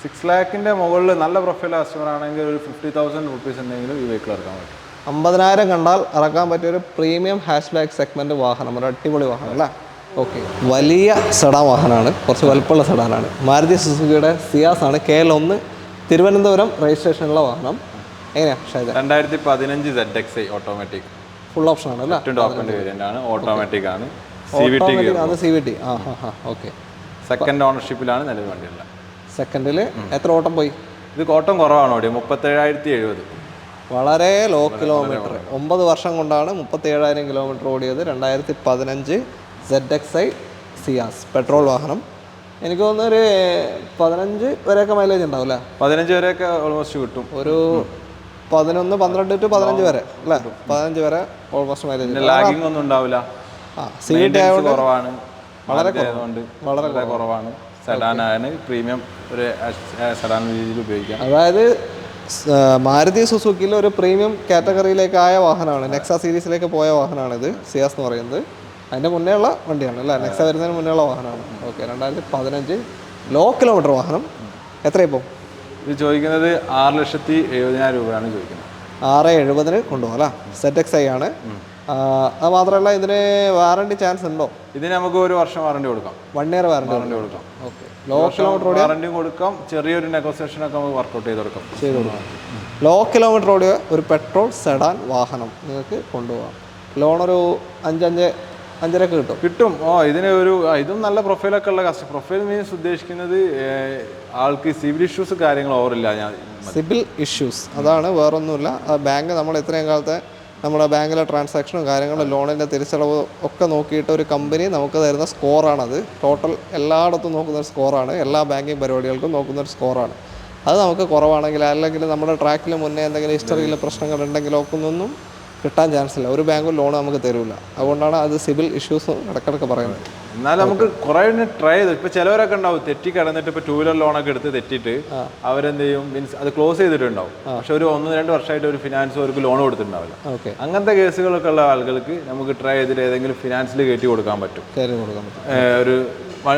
6 lakhന്റെ മുകളിൽ നല്ല പ്രൊഫൈൽ കസ്റ്റമർ ആണെങ്കിൽ ഒരു 50,000 റുപ്പീസ് എന്തെങ്കിലും ഈ വെഹിക്കിൾ ഇറക്കാൻ പറ്റും. 50,000 കണ്ടാൽ ഇറക്കാൻ പറ്റിയൊരു പ്രീമിയം ഹാഷ് ബാക്ക് സെഗ്മെൻറ്റ് വാഹനം. ഒരു അടിപൊളി വാഹനം അല്ലേ? ഓക്കെ, വലിയ സെഡാൻ വാഹനമാണ്. കുറച്ച് വലുപ്പമുള്ള സെഡാനാണ്. മാരുതി സുസുക്കിയുടെ സിയാസ് ആണ്. KL1 തിരുവനന്തപുരം രജിസ്ട്രേഷനുള്ള വാഹനം. എങ്ങനെയാണ് ഷൈദ? 2015 ZXi ഓട്ടോമാറ്റിക്, ഫുൾ ഓപ്ഷൻ ആണ് അല്ലേ? ടോപ്പിന്റെ വേരിയന്റ് ആണ്. ഓട്ടോമാറ്റിക് ആണ്. അത് CVT. ഓക്കെ, സെക്കൻഡ് ഓണർഷിപ്പിലാണ് നിലവിൽ വണ്ടിയുള്ളത്. സെക്കൻഡിൽ എത്ര ഓട്ടം പോയി? ഇത് ഓട്ടം കുറവാണ് ഓടിയ 37,070. വളരെ ലോ കിലോമീറ്റർ. 9 വർഷം കൊണ്ടാണ് 37,000 കിലോമീറ്റർ ഓടിയത്. 2015 ZXi സിയാസ് പെട്രോൾ വാഹനം. എനിക്ക് തോന്നുന്നു ഒരു 15 വരെയൊക്കെ മൈലേജ് ഉണ്ടാവും അല്ലേ? 15 വരെയൊക്കെ ഓൾമോസ്റ്റ് കിട്ടും. ഒരു 11, 12 to 15 വരെ അല്ലേ? 15 വരെ ഓൾമോസ്റ്റ് മൈലേജ്. ലാഗിംഗ് ഒന്നും ഉണ്ടാവില്ല. CVT ആയതുകൊണ്ട് കുറവാണ്. വളരെ കുറവാണ്. സെഡാനാണ്. പ്രീമിയം ഒരു സെഡാൻ രീതിയിൽ ഉപയോഗിക്കാം. അതായത് മാരുതി സുസുക്കിയിൽ ഒരു പ്രീമിയം കാറ്റഗറിയിലേക്കായ വാഹനമാണ്. നെക്സ സീരീസിലേക്ക് പോയ വാഹനമാണിത്, സിയാസ് എന്ന് പറയുന്നത്. അതിൻ്റെ മുന്നേ ഉള്ള വണ്ടിയാണ് അല്ലേ? നെക്സ വരുന്നതിന് മുന്നേ ഉള്ള വാഹനമാണ്. ഓക്കെ, 2015 ലോ കിലോമീറ്റർ വാഹനം. എത്രയിപ്പോൾ ഇത് ചോദിക്കുന്നത്? 6,70,000 രൂപയാണ് ചോദിക്കുന്നത്. 670-ന് കൊണ്ടുപോകാം അല്ലേ? ZXi ആണ്. അത് മാത്രമല്ല, ഇതിന് വാറണ്ടി ചാൻസ് ഉണ്ടോ? ഇതിന് നമുക്ക് 1 വർഷം വാറണ്ടി കൊടുക്കാം. 1 ഇയർ വാറണ്ടി കൊടുക്കാം. ഓക്കെ, ലോ കിലോമീറ്റർ ഓടിയ വാറണ്ടി കൊടുക്കാം. ചെറിയൊരു നെഗോസിയേഷൻ ഒക്കെ നമുക്ക് വർക്കൗട്ട് ചെയ്ത് കൊടുക്കാം. ലോ കിലോമീറ്റർ ഓടിയ ഒരു പെട്രോൾ സെഡാൻ വാഹനം നിങ്ങൾക്ക് കൊണ്ടുപോകാം. ലോൺ ഒരു 5-5.5 കിട്ടും. ഇതിന് ഇതും നല്ല പ്രൊഫൈലൊക്കെ ഉള്ള പ്രൊഫൈൽ മീൻസ് ഉദ്ദേശിക്കുന്നത് ആൾക്ക് സിവിൽ ഇഷ്യൂസ് കാര്യങ്ങൾ ഓവറില്ല. സിബിൽ ഇഷ്യൂസ് അതാണ്, വേറൊന്നുമില്ല. ബാങ്ക് നമ്മൾ ഇത്രയും കാലത്തെ നമ്മുടെ ബാങ്കിലെ ട്രാൻസാക്ഷനും കാര്യങ്ങളും ലോണിൻ്റെ തിരിച്ചടവ് ഒക്കെ നോക്കിയിട്ട് ഒരു കമ്പനി നമുക്ക് തരുന്ന സ്കോറാണത്. ടോട്ടൽ എല്ലായിടത്തും നോക്കുന്ന ഒരു സ്കോറാണ്. എല്ലാ ബാങ്കിങ് പരിപാടികൾക്കും നോക്കുന്ന ഒരു സ്കോറാണ്. അത് നമുക്ക് കുറവാണെങ്കിൽ അല്ലെങ്കിൽ നമ്മുടെ ട്രാക്കിൽ മുന്നേ എന്തെങ്കിലും ഹിസ്റ്ററിയിൽ പ്രശ്നങ്ങൾ ഉണ്ടെങ്കിലോ ഒന്നും കിട്ടാൻ ചാൻസ് ഇല്ല. ഒരു ബാങ്കും ലോൺ നമുക്ക് തരില്ല. അതുകൊണ്ടാണ് അത് സിബിൽ ഇഷ്യൂസ് ഇടയ്ക്കിടയ്ക്ക് പറയുന്നത്. എന്നാലും നമുക്ക് കുറേ ട്രൈ ചെയ്തു. ഇപ്പോൾ ചിലവരൊക്കെ ഉണ്ടാവും തെറ്റി കിടന്നിട്ട് ഇപ്പോൾ 2 വീലർ ലോണൊക്കെ എടുത്ത് തെറ്റിയിട്ട് അവരെന്ത് ചെയ്യും, മീൻസ് അത് ക്ലോസ് ചെയ്തിട്ടുണ്ടാവും. പക്ഷെ ഒരു 1-2 വർഷമായിട്ട് ഒരു ഫിനാൻസ് അവർക്ക് ലോൺ കൊടുത്തിട്ടുണ്ടാവില്ല. അങ്ങനത്തെ കേസുകളൊക്കെ ഉള്ള ആളുകൾക്ക് നമുക്ക് ട്രൈ ചെയ്തിട്ട് ഏതെങ്കിലും ഫിനാൻസിൽ കയറ്റി കൊടുക്കാൻ പറ്റും.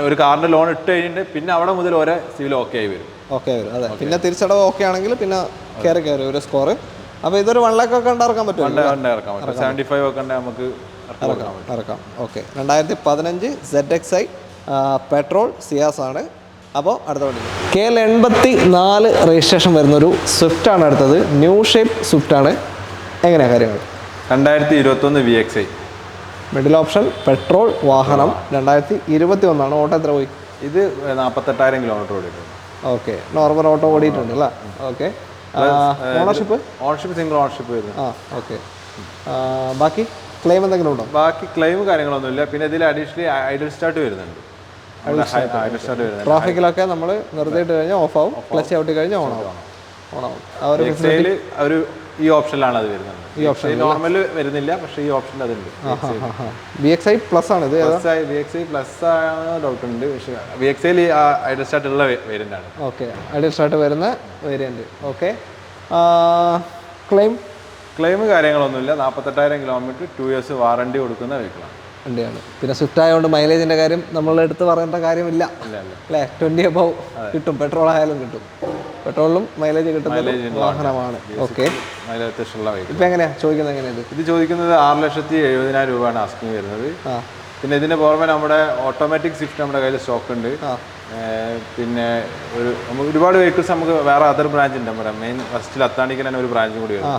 ഒരു കാറിൻ്റെ ലോൺ ഇട്ട് കഴിഞ്ഞിട്ട് പിന്നെ അവിടെ മുതൽ ഓരോ സിവിൽ ഓക്കെ ആയി വരും. അതെ, പിന്നെ തിരിച്ചടവ് ഓക്കെ ആണെങ്കിൽ പിന്നെ കയറി ഒരു സ്കോർ. അപ്പോൾ ഇതൊരു 1 ലക്ഷം ഒക്കെ ഇറക്കാൻ പറ്റും. 75 ഒക്കെ നമുക്ക് ഇറക്കാം. ഓക്കെ, 2015 ZXi പെട്രോൾ സിയാസ് ആണ്. അപ്പോൾ അടുത്ത വണ്ടി KL 84 രജിസ്ട്രേഷൻ വരുന്നൊരു സ്വിഫ്റ്റ് ആണ് അടുത്തത്. ന്യൂ ഷേപ്പ് സ്വിഫ്റ്റ് ആണ്. എങ്ങനെയാണ് കാര്യങ്ങൾ? 2021 VXi മിഡിൽ ഓപ്ഷൻ പെട്രോൾ വാഹനം. 2021 ആണ്. ഓട്ടോ എത്ര പോയി? ഇത് 48,000 കിലോമീറ്റർ ഓടിയിട്ടുണ്ട്. ഓക്കെ, നോർമൽ ഓട്ടോ ഓടിയിട്ടുണ്ട് അല്ലേ? ഓക്കെ, ഓണർഷിപ്പ് സിംഗിൾ ഓണർഷിപ്പ് വരുന്നത്. ഓക്കെ, ബാക്കി ക്ലെയിം എന്തെങ്കിലും ഉണ്ടോ? ബാക്കി ക്ലെയിം കാര്യങ്ങളൊന്നുമില്ല. പിന്നെ ഇതിൽ അഡീഷണലി ഐഡൽ സ്റ്റാർട്ട് വരുന്നുണ്ട്. ട്രാഫിക്കിലൊക്കെ നമ്മൾ നിർത്തി ഇട്ട് കഴിഞ്ഞാൽ ഓഫ് ആവും, ക്ലച്ച് ഔട്ട് കഴിഞ്ഞാൽ ഓണാവും. ഒരു ഈ ഓപ്ഷനിലാണ് അത് വരുന്നത്. ഈ ഓപ്ഷൻ നോർമൽ വരുന്നില്ല, പക്ഷേ ഈ ഓപ്ഷൻ അതുണ്ട്. VXi പ്ലസ് ആണ് ഇത്. VXi പ്ലസ് ആണ് ഡൗട്ട് ഉണ്ട്. പക്ഷേ VXiയിൽ ഐഡൽ സ്റ്റാർട്ട് ഉള്ള വേരിയന്റ് ആണ്. ഓക്കെ, ഐഡൽ സ്റ്റാർട്ട് വരുന്ന വേരിയന്റ്. ഓക്കെ, ക്ലെയിം കാര്യങ്ങളൊന്നുമില്ല. 48,000 കിലോമീറ്റർ 2 years വാറണ്ടി കൊടുക്കുന്ന വെഹിക്കിളാണ്. വണ്ടിയാണ്. പിന്നെ സ്വിഫ്റ്റ് ആയതുകൊണ്ട് മൈലേജിൻ്റെ കാര്യം നമ്മൾ എടുത്ത് പറയേണ്ട കാര്യമില്ല അല്ലേ? 20 above കിട്ടും. പെട്രോൾ ആയാലും കിട്ടും. പെട്രോളിലും മൈലേജ് കിട്ടുന്ന വാഹനമാണ്. ഓക്കെ, ഇപ്പം എങ്ങനെയാണ് ചോദിക്കുന്നത്? എങ്ങനെയാണ് ഇത് ചോദിക്കുന്നത്? 6,70,000 രൂപയാണ് ആസ്കിങ് വരുന്നത്. പിന്നെ ഇതിന് പുറമെ നമ്മുടെ ഓട്ടോമാറ്റിക് സ്വിഫ്റ്റ് നമ്മുടെ കയ്യിൽ സ്റ്റോക്ക് ഉണ്ട്. പിന്നെ ഒരുപാട് വെഹിക്കിൾസ് നമുക്ക് വേറെ അതർ ബ്രാഞ്ച് ഉണ്ട്. നമ്മുടെ മെയിൻ ഫസ്റ്റിൽ അത്താണിക്കൽ തന്നെ ഒരു ബ്രാഞ്ചും കൂടി വരും.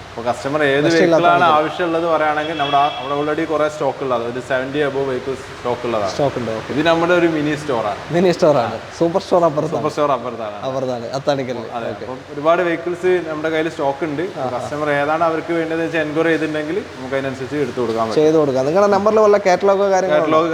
അപ്പോൾ കസ്റ്റമർ ഏത് വെഹിക്കിളാണ് ആവശ്യമുള്ളത് പറയുകയാണെങ്കിൽ അവിടെ ഓൾറെഡി കുറേ സ്റ്റോക്ക് ഉള്ളത്, ഒരു 70 above വെഹിക്കിൾസ് സ്റ്റോക്ക് ഉള്ളതാണ്. ഇത് നമ്മുടെ ഒരു മിനി സ്റ്റോറാണ്. സൂപ്പർ സ്റ്റോർ അപ്പുറത്താണ് അത്താണിക്കൽ. അപ്പം ഒരുപാട് വെഹിക്കിൾസ് നമ്മുടെ കയ്യിൽ സ്റ്റോക്ക് ഉണ്ട്. കസ്റ്റമർ ഏതാണ് അവർക്ക് വേണ്ടത് വെച്ചാൽ എൻക്വയറി ചെയ്തിട്ടുണ്ടെങ്കിൽ നമുക്ക് അതിനനുസരിച്ച് എടുത്തു കൊടുക്കാം. നിങ്ങളുടെ നമ്പറിൽ വല്ല കാറ്റലോഗ്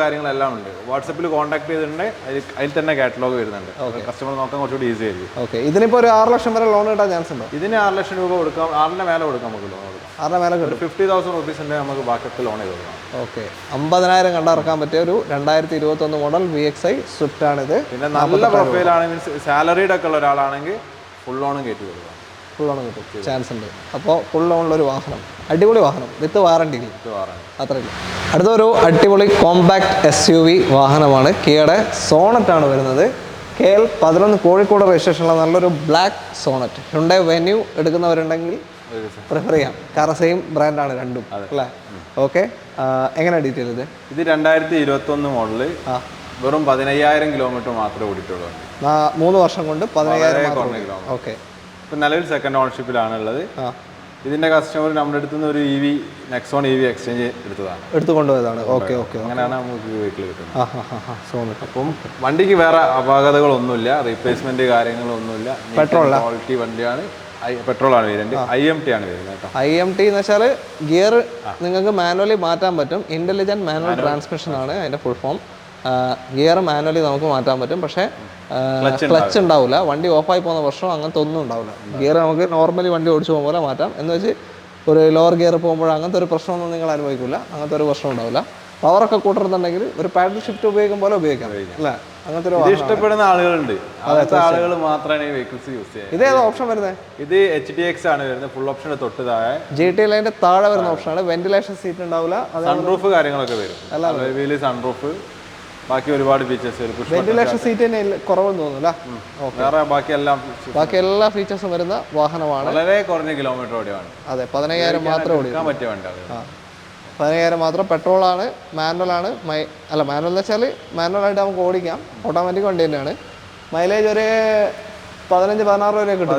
കാര്യങ്ങളെല്ലാം ഉണ്ട്. വാട്സപ്പിൽ കോൺടാക്ട് ചെയ്തിട്ടുണ്ടെങ്കിൽ അതിൽ തന്നെ കാറ്റലോഗ് വരുന്നുണ്ട്. കസ്റ്റമർ നോക്കാൻ കുറച്ചുകൂടി ഈസി ആയിരിക്കും. ഓക്കെ, ഇതിനിപ്പോൾ ഒരു 6 ലക്ഷം വരെ ലോൺ കിട്ടാൻ ചാൻസ് ഉണ്ടോ? ഇതിന് 6 ലക്ഷം രൂപ കൊടുക്കാം. 6ന്റെ മേലെ കൊടുക്കാം. നമുക്ക് ലോൺ കൊടുക്കാം. 6ന്റെ മേലെ കിട്ടും. 50,000 റുപ്പീസിന്റെ നമുക്ക് ബാക്കിയൊക്കെ ലോൺ ചെയ്ത് കൊടുക്കാം. ഓക്കെ, 50,000 കണ്ടിറക്കാൻ പറ്റിയ ഒരു 2021 മോഡൽ VXi സ്വിഫ്റ്റ് ആണിത്. പിന്നെ നല്ല പ്രൊഫൈലാണ്, മീൻസ് സാലറീഡ് ഒക്കെ ഉള്ള ഒരാളാണെങ്കിൽ ഫുൾ ലോണും കയറ്റി കൊടുക്കാം. ഫുൾ ലോൺ കിട്ടും, ചാൻസ് ഉണ്ട്. അപ്പോൾ ഫുൾ ലോണിലൊരു വാഹനം, അടിപൊളി വാഹനം വിത്ത് വാറണ്ടി. അത്രയില്ല. അടുത്തൊരു അടിപൊളി കോമ്പാക്ട് SUV വാഹനമാണ്. കിയയുടെ സോണറ്റ് ആണ് വരുന്നത്. KL 11 കോഴിക്കോട് രജിസ്ട്രേഷനുള്ള നല്ലൊരു ബ്ലാക്ക് സോണറ്റ്. ഹ്യുണ്ടായി വെന്യൂ എടുക്കുന്നവരുണ്ടെങ്കിൽ പ്രിഫർ ചെയ്യാം. കാരണം സെയിം ബ്രാൻഡാണ് രണ്ടും അല്ലേ? ഓക്കെ, എങ്ങനെയാണ് ഡീറ്റെയിൽ ഇത്? 2021 മോഡല്, വെറും 15,000 കിലോമീറ്റർ മാത്രമേ ഓടിയിട്ടുള്ളൂ. 3 വർഷം കൊണ്ട് 15,000. ഓക്കെ, ഇപ്പം നിലവിൽ സെക്കൻഡ് ഓണർഷിപ്പിലാണ് ഉള്ളത്. ഇതിന്റെ കസ്റ്റമർ നമ്മുടെ അടുത്ത് നിന്ന് ഒരു നെക്സോൺ EV എക്സ്ചേഞ്ച് എടുത്തുകൊണ്ടുപോയതാണ്. ഓക്കെ, അങ്ങനെയാണ് നമുക്ക് വെഹിക്കിൾ കിട്ടുന്നത്. അപ്പം വണ്ടിക്ക് വേറെ അപാകതകളൊന്നുമില്ല, റീപ്ലേസ്മെന്റ് കാര്യങ്ങളൊന്നുമില്ല. പെട്രോൾ ക്വാളിറ്റി വണ്ടിയാണ്. പെട്രോളാണ് വേരിയന്റ്. IMT ആണ് വരുന്നത്. IMT എന്ന് വെച്ചാൽ ഗിയർ നിങ്ങൾക്ക് മാനുവലി മാറ്റാൻ പറ്റും. ഇന്റലിജന്റ് മാനുവൽ ട്രാൻസ്മിഷൻ ആണ് അതിന്റെ ഫുൾ ഫോം. ഗിയർ മാനുവലി നമുക്ക് മാറ്റാൻ പറ്റും, പക്ഷേ ക്ലച്ച് ഉണ്ടാവില്ല. വണ്ടി ഓഫായി പോകുന്ന പ്രശ്നം അങ്ങനത്തെ ഒന്നും ഉണ്ടാവില്ല. ഗിയർ നമുക്ക് നോർമലി വണ്ടി ഓടിച്ചു പോകുന്ന പോലെ മാറ്റാം. എന്ന് വെച്ച് ഒരു ലോവർ ഗിയർ പോകുമ്പോൾ അങ്ങനത്തെ ഒരു പ്രശ്നമൊന്നും നിങ്ങൾ അനുഭവിക്കില്ല. അങ്ങനത്തെ ഒരു പ്രശ്നം ഉണ്ടാവില്ല. പവറൊക്കെ കൂട്ടുന്നുണ്ടെങ്കിൽ ഒരു പാഡൽ ഷിഫ്റ്റ് ഉപയോഗിക്കും പോലെ ഉപയോഗിക്കാം അല്ലേ? അങ്ങനത്തെ ഒരു ഇഷ്ടപ്പെടുന്ന ആളുകളുണ്ട്. അങ്ങനത്തെ ആളുകൾ മാത്രമാണ് ഈ വെഹിക്കിൾസ് യൂസ് ചെയ്യുന്നത്. ഇതേതാ ഓപ്ഷൻ വരുന്നത്? ഇത് HTX ആണ് വരുന്നത്. ഫുൾ ഓപ്ഷൻ തൊട്ട് താഴെ GT ലൈൻ്റെ താഴെ വരുന്ന ഓപ്ഷനാണ്. വെന്റിലേഷൻ സീറ്റ് ഉണ്ടാവില്ല. സൺറൂഫ് കാര്യങ്ങളൊക്കെ വരും. വീല് സൺറൂഫ്, ബാക്കി ഒരുപാട് ഫീച്ചേഴ്സ് വരും. വെന്റിലേഷൻ സീറ്റ് തന്നെ കുറവെന്ന് തോന്നുന്നില്ല. ബാക്കി എല്ലാ ഫീച്ചേഴ്സും വരുന്ന വാഹനമാണ്. വളരെ കുറഞ്ഞ കിലോമീറ്റർ ഓടിയാണ്. അതെ, 15,000 മാത്രമേ ഓടിക്കാൻ പറ്റിയ വണ്ടി. 15,000 മാത്രം. പെട്രോളാണ്, മാനുവലാണ്. മാനുവൽ എന്ന് വെച്ചാൽ മാനുവലായിട്ട് നമുക്ക് ഓടിക്കാം. ഓട്ടോമാറ്റിക് വണ്ടി തന്നെയാണ്. മൈലേജ് ഒരു 15-16 വരെ കിട്ടും.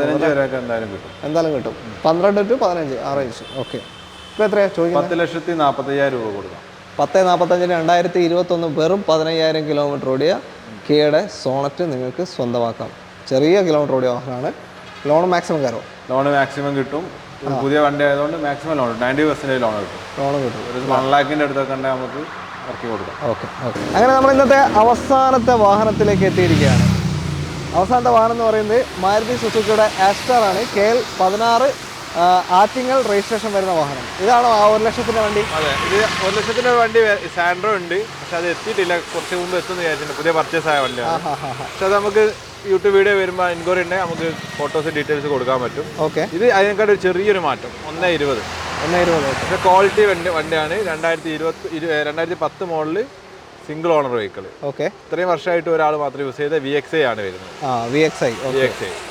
എന്തായാലും കിട്ടും. 12 to 15 ആ റേഞ്ച്. ഓക്കെ, ഇപ്പോൾ എത്രയാണ് ചോദിക്കുന്നത്? 10,45,000 രൂപ കൊടുക്കാം. 10,45 2021 വെറും 15,000 കിലോമീറ്റർ ഓടിയ കിയയുടെ സോണറ്റ് നിങ്ങൾക്ക് സ്വന്തമാക്കാം. ചെറിയ കിലോമീറ്റർ ഓടിയ വാഹനമാണ്. ലോൺ മാക്സിമം കയറും. ലോൺ മാക്സിമം കിട്ടും. പുതിയ വണ്ടി ആയതുകൊണ്ട് മാക്സിമം ലോൺ 90% ലോൺ കിട്ടും. ഒരു 1 lakhന്റെ അടുത്തൊക്കെ നമുക്ക് ഇറക്കി കൊടുക്കാം. ഓക്കെ, അങ്ങനെ നമ്മൾ ഇന്നത്തെ അവസാനത്തെ വാഹനത്തിലേക്ക് എത്തിയിരിക്കുകയാണ്. അവസാനത്തെ വാഹനം എന്ന് പറയുന്നത് മാരുതി സുസുക്കിയുടെ ആസ്റ്റാർ ആണ്. KL 16 ആറ്റിങ്ങൽ രജിസ്ട്രേഷൻ വരുന്ന വാഹനം. ഇതാണോ ആ 1 ലക്ഷത്തിൻ്റെ വണ്ടി? അതെ, ഇത് 1 ലക്ഷത്തിൻ്റെ വണ്ടി സാൻഡ്രോ ഉണ്ട്, പക്ഷെ അത് എത്തിയിട്ടില്ല. കുറച്ച് മുമ്പ് എത്തുമെന്ന് വിചാരിച്ചിട്ടുണ്ട്. പുതിയ പർച്ചേസ് ആയ വണ്ടിയാണ്. പക്ഷെ അത് നമുക്ക് യൂട്യൂബ് വീഡിയോ വരുമ്പോൾ എൻക്വയറി ഉണ്ടെങ്കിൽ നമുക്ക് ഫോട്ടോസ് ഡീറ്റെയിൽസ് കൊടുക്കാൻ പറ്റും. ഓക്കെ. ഇത് അതിനേക്കാൾ ചെറിയൊരു മാറ്റം, 1.20. പക്ഷെ ക്വാളിറ്റി വണ്ടിയാണ്. 2010 model single owner vehicle. Okay. ഇത്രയും വർഷമായിട്ട് ഒരാൾ മാത്രം യൂസ് ചെയ്ത VXi ആണ് വരുന്നത്. VXi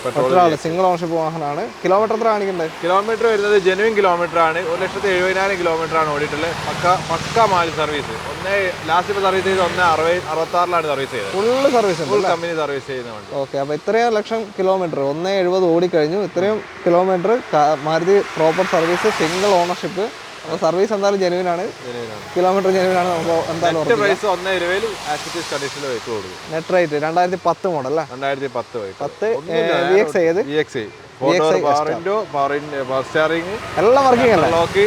പെട്രോൾ സിംഗിൾ ഓണർഷിപ്പ് വാഹനമാണ്. കിലോമീറ്റർ എത്ര കാണിക്കുന്നത്? കിലോമീറ്റർ വരുന്നത് ജെനുവിൻ കിലോമീറ്റർ ആണ്. 1,70,000 കിലോമീറ്റർ ആണ് ഓടിയിട്ടുള്ളത്. പക്ക മാലി സർവീസ്. ലാസ്റ്റ് ഇപ്പോൾ സർവീസ് ചെയ്ത് 1,66 സർവീസ് ചെയ്തത്. ഫുൾ കമ്പനി സർവീസ് ചെയ്യുന്ന വണ്ടി. ഓക്കെ. അപ്പോൾ ഇത്രയും ലക്ഷം കിലോമീറ്റർ 1,70 ഓടിക്കഴിഞ്ഞു. ഇത്രയും kilometre Maruti proper service, single ownership. അപ്പോൾ സർവീസ് എന്തായാലും ജെനുവിൻ ആണ്, കിലോമീറ്റർ ജെനുവിൻ ആണ്. നമുക്ക് എന്തായാലും നെറ്റ് പ്രൈസ് 1,20,000 ആക്സിറ്റീവ് കണ്ടീഷനിൽ വെഹിക്കിൾ കൊടുക്കും. നെറ്റ് റേറ്റ് 2010 മോഡൽ അല്ലേ? 2010 VXi ഏത്? VXi പവർ സ്റ്റിയറിംഗ് എല്ലാം വർക്കിംഗ് അല്ലേ? ലോക്ക്,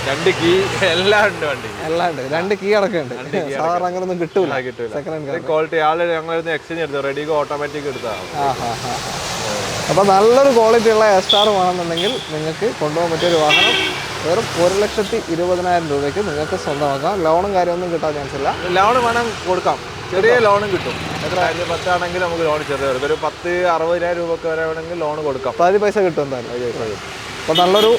2 കീ എല്ലാം ഉണ്ട് വണ്ടി. എല്ലാം ഉണ്ട്. 2 കീ അടക്കമുണ്ട്. സാധാരണ അങ്ങനൊന്നും കിട്ടൂല. ക്വാളിറ്റി ആള് ഞങ്ങൾ എക്സ്ചേഞ്ച് എടുത്തു, റെഡിഗോ ഓട്ടോമാറ്റിക് എടുത്താണ്. അപ്പോൾ നല്ലൊരു ക്വാളിറ്റി ഉള്ള ആസ്റ്റാർ വേണമെന്നുണ്ടെങ്കിൽ നിങ്ങൾക്ക് കൊണ്ടുപോകാൻ പറ്റിയൊരു വാഹനം വെറും 1,20,000 രൂപയ്ക്ക് നിങ്ങൾക്ക് സ്വന്തമാക്കാം. ലോണും കാര്യമൊന്നും കിട്ടാൻ ചാൻസ് ഇല്ല. ലോൺ വേണം കൊടുക്കാം, ചെറിയ ലോണും കിട്ടും. എത്ര 10 ആണെങ്കിൽ നമുക്ക് ലോൺ ചെറിയ കൊടുക്കും. ഒരു 60,000 രൂപയ്ക്ക് വരെ വേണമെങ്കിൽ ലോൺ കൊടുക്കാം. പാതി പൈസ കിട്ടും എന്തായാലും. അപ്പോൾ നല്ലൊരു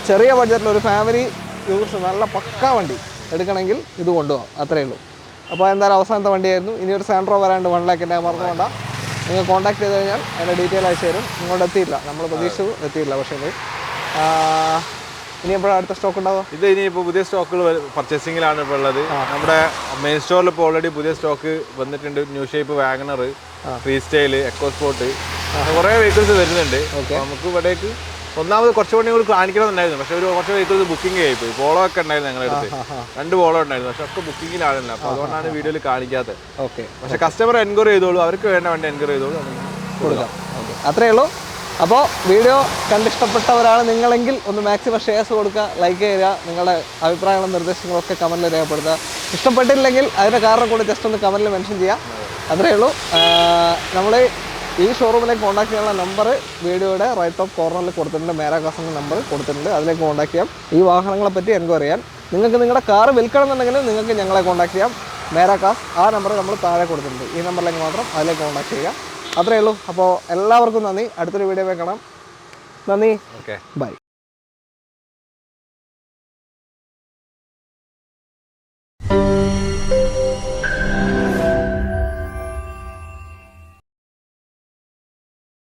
ചെറിയ ബഡ്ജറ്റിൽ ഒരു ഫാമിലി യൂസ് നല്ല പക്ക വണ്ടി എടുക്കണമെങ്കിൽ ഇത് കൊണ്ടുപോകാം. അത്രയേ ഉള്ളൂ. അപ്പോൾ എന്തായാലും അവസാനത്തെ വണ്ടിയായിരുന്നു. ഇനി ഒരു സാൻഡ്രോ വരാണ്ട് 1 ലാഖിൻ്റെ മറന്നുകൊണ്ട നിങ്ങൾ കോൺടാക്ട് ചെയ്ത് കഴിഞ്ഞാൽ അതിൻ്റെ ഡീറ്റെയിൽ അയച്ചു തരും. ഇങ്ങോട്ട് എത്തിയില്ല, നമ്മൾ പ്രതീക്ഷിച്ചു എത്തിയില്ല. പക്ഷേ ഇനി എപ്പോഴാണ് അടുത്ത സ്റ്റോക്ക് ഉണ്ടാവുക? ഇത് ഇനിയിപ്പോൾ പുതിയ സ്റ്റോക്കുകൾ പർച്ചേസിങ്ങിലാണ് ഇപ്പോൾ ഉള്ളത്. നമ്മുടെ മെയിൻ സ്റ്റോറിൽ ഇപ്പോൾ ഓൾറെഡി പുതിയ സ്റ്റോക്ക് വന്നിട്ടുണ്ട്. New shape Wagon R, Freestyle, EcoSport, കുറേ വെഹിക്കിൾസ് വരുന്നുണ്ട്. നമുക്ക് ഇവിടേക്ക് ഒന്നാമത് കുറച്ച് വണ്ടി കൂടി കാണിക്കണമെന്നുണ്ടായിരുന്നു. പക്ഷേ കുറച്ച് വെഹിക്കിൾസ് ബുക്കിംഗ് ആയിപ്പോയി. പോളോ ഒക്കെ ഉണ്ടായിരുന്നു ഞങ്ങളുടെ അടുത്ത്, 2 പോളോ ഉണ്ടായിരുന്നു. പക്ഷെ ഒക്കെ ബുക്കിങ്ങിലാണല്ലോ. അപ്പോൾ അതുകൊണ്ടാണ് വീഡിയോയിൽ കാണിക്കാത്തത്. ഓക്കെ. പക്ഷേ കസ്റ്റമർ എൻക്വയറി ചെയ്തോളൂ, അവർക്ക് വേണ്ട വണ്ടി എൻക്വയറി ചെയ്തോളൂ, കൊടുക്കാം. ഓക്കെ, അത്രയേ ഉള്ളൂ. അപ്പോൾ വീഡിയോ കണ്ടിഷ്ടപ്പെട്ട ഒരാൾ നിങ്ങളെങ്കിൽ ഒന്ന് മാക്സിമം ഷെയർസ് കൊടുക്കുക, ലൈക്ക് ചെയ്യുക, നിങ്ങളുടെ അഭിപ്രായങ്ങളും നിർദ്ദേശങ്ങളൊക്കെ കമൻറ്റിൽ രേഖപ്പെടുത്തുക. ഇഷ്ടപ്പെട്ടില്ലെങ്കിൽ അതിൻ്റെ കാരണം കൂടി ജസ്റ്റ് ഒന്ന് കമൻറ്റിൽ മെൻഷൻ ചെയ്യുക. അത്രയേ ഉള്ളൂ. നമ്മൾ ഈ ഷോറൂമിലേക്ക് കോൺടാക്ട് ചെയ്യാനുള്ള നമ്പർ വീഡിയോയുടെ റൈറ്റ് ടോപ്പ് കോർണറിൽ കൊടുത്തിട്ടുണ്ട്. മേരാ കാസിൻ്റെ നമ്പർ കൊടുത്തിട്ടുണ്ട്. അതിലേക്ക് കോൺടാക്ട് ചെയ്യാം. ഈ വാഹനങ്ങളെ പറ്റി എൻക്വയറി ചെയ്യാൻ. നിങ്ങൾക്ക് നിങ്ങളുടെ കാറ് വിൽക്കണം എന്നുണ്ടെങ്കിൽ നിങ്ങൾക്ക് ഞങ്ങളെ കോൺടാക്ട് ചെയ്യാം. മേരാ കാസ് ആ നമ്പർ നമ്മൾ താഴെ കൊടുത്തിട്ടുണ്ട്. ഈ നമ്പറിലേക്ക് മാത്രം അതിലേക്ക് കോൺടാക്ട് ചെയ്യുക. അത്രയേ ഉള്ളൂ. അപ്പോൾ എല്ലാവർക്കും നന്ദി. അടുത്തൊരു വീഡിയോ കാണാം. നന്ദി. Okay, by.